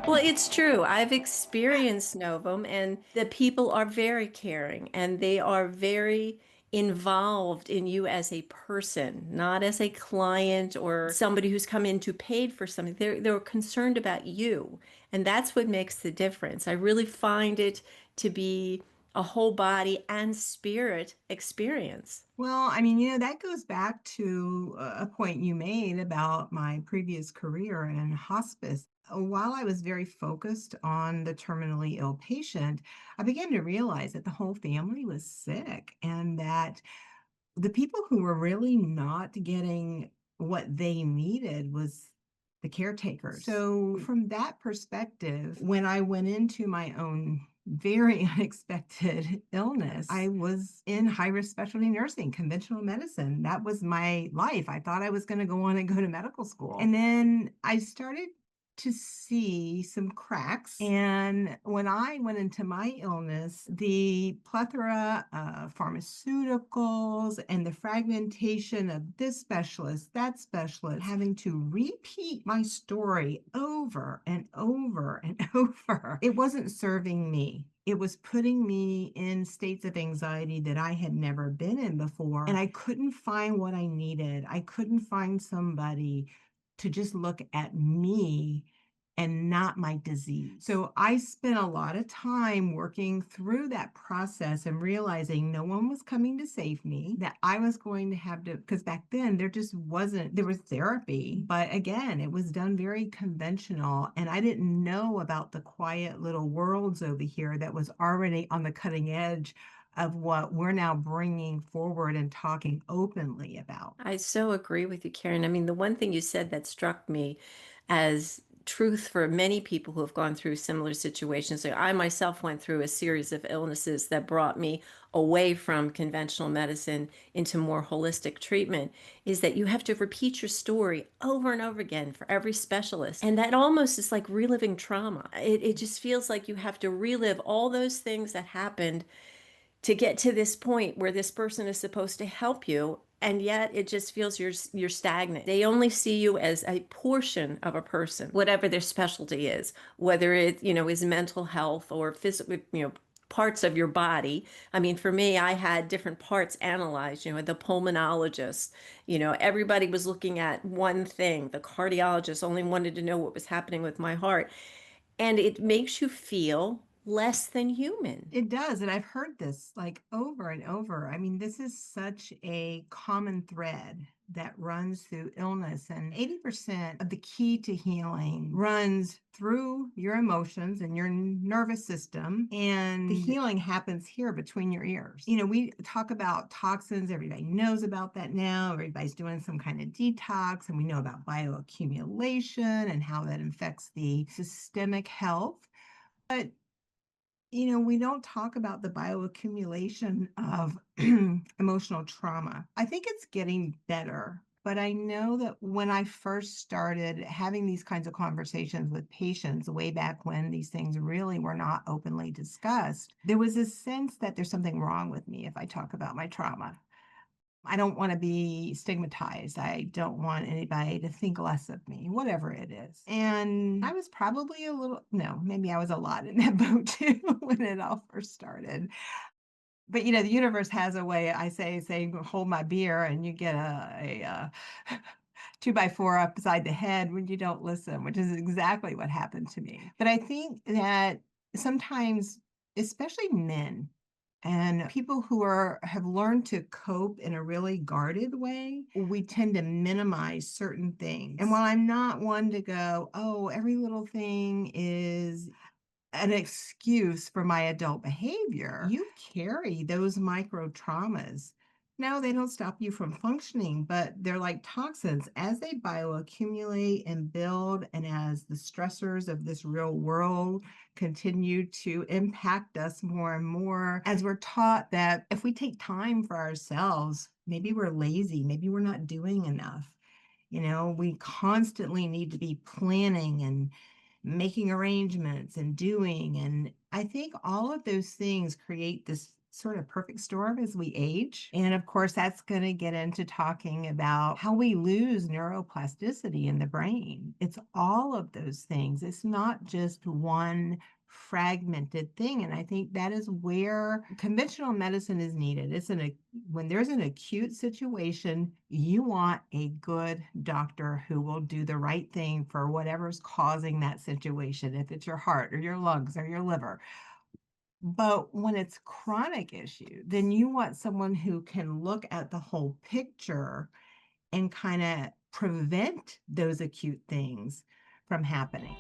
Well, it's true. I've experienced Novum, and the people are very caring and they are very involved in you as a person, not as a client or somebody who's come in to paid for something. They're concerned about you, and that's what makes the difference. I really find it to be a whole body and spirit experience. Well, that goes back to a point you made about my previous career in hospice. While I was very focused on the terminally ill patient, I began to realize that the whole family was sick and that the people who were really not getting what they needed was the caretakers. So, from that perspective, when I went into my own very unexpected illness, I was in high risk specialty nursing, conventional medicine. That was my life. I thought I was going to go on and go to medical school. And then I started to see some cracks. And when I went into my illness, the plethora of pharmaceuticals and the fragmentation of this specialist, that specialist, having to repeat my story over and over and over, it wasn't serving me. It was putting me in states of anxiety that I had never been in before. And I couldn't find what I needed. I couldn't find somebody to just look at me and not my disease. So I spent a lot of time working through that process and realizing no one was coming to save me, that I was going to have to, because back then there just wasn't, there was therapy, but again, it was done very conventional. And I didn't know about the quiet little worlds over here that was already on the cutting edge of what we're now bringing forward and talking openly about. I so agree with you, Karen. I mean, the one thing you said that struck me as truth for many people who have gone through similar situations. So I myself went through a series of illnesses that brought me away from conventional medicine into more holistic treatment, is that you have to repeat your story over and over again for every specialist. And that almost is like reliving trauma. It just feels like you have to relive all those things that happened to get to this point where this person is supposed to help you, and yet it just feels you're stagnant. They only see you as a portion of a person, whatever their specialty is, whether it, is mental health or physical, parts of your body. I mean, for me, I had different parts analyzed, the pulmonologist, everybody was looking at one thing. The cardiologist only wanted to know what was happening with my heart. And it makes you feel less than human. It does, and I've heard this like over and over. This is such a common thread that runs through illness, and 80% of the key to healing runs through your emotions and your nervous system, and the healing happens here between your ears. We talk about toxins, everybody knows about that now. Everybody's doing some kind of detox, and we know about bioaccumulation and how that affects the systemic health. But we don't talk about the bioaccumulation of emotional trauma. I think it's getting better, but I know that when I first started having these kinds of conversations with patients way back when these things really were not openly discussed, there was a sense that there's something wrong with me if I talk about my trauma. I don't want to be stigmatized. I don't want anybody to think less of me, whatever it is. And I was probably a little, no, maybe I was a lot in that boat too when it all first started. But the universe has a way, I say, saying, hold my beer, and you get a two by four upside the head when you don't listen, which is exactly what happened to me. But I think that sometimes, especially men, and people who have learned to cope in a really guarded way, we tend to minimize certain things. And while I'm not one to go, oh, every little thing is an excuse for my adult behavior, you carry those micro traumas. No, they don't stop you from functioning, but they're like toxins. As they bioaccumulate and build, and as the stressors of this real world continue to impact us more and more, as we're taught that if we take time for ourselves, maybe we're lazy, maybe we're not doing enough. We constantly need to be planning and making arrangements and doing. And I think all of those things create this sort of perfect storm as we age. And of course, that's going to get into talking about how we lose neuroplasticity in the brain. It's all of those things. It's not just one fragmented thing. And I think that is where conventional medicine is needed. When there's an acute situation, you want a good doctor who will do the right thing for whatever's causing that situation, if it's your heart or your lungs or your liver. But when it's chronic issue, then you want someone who can look at the whole picture and kind of prevent those acute things from happening.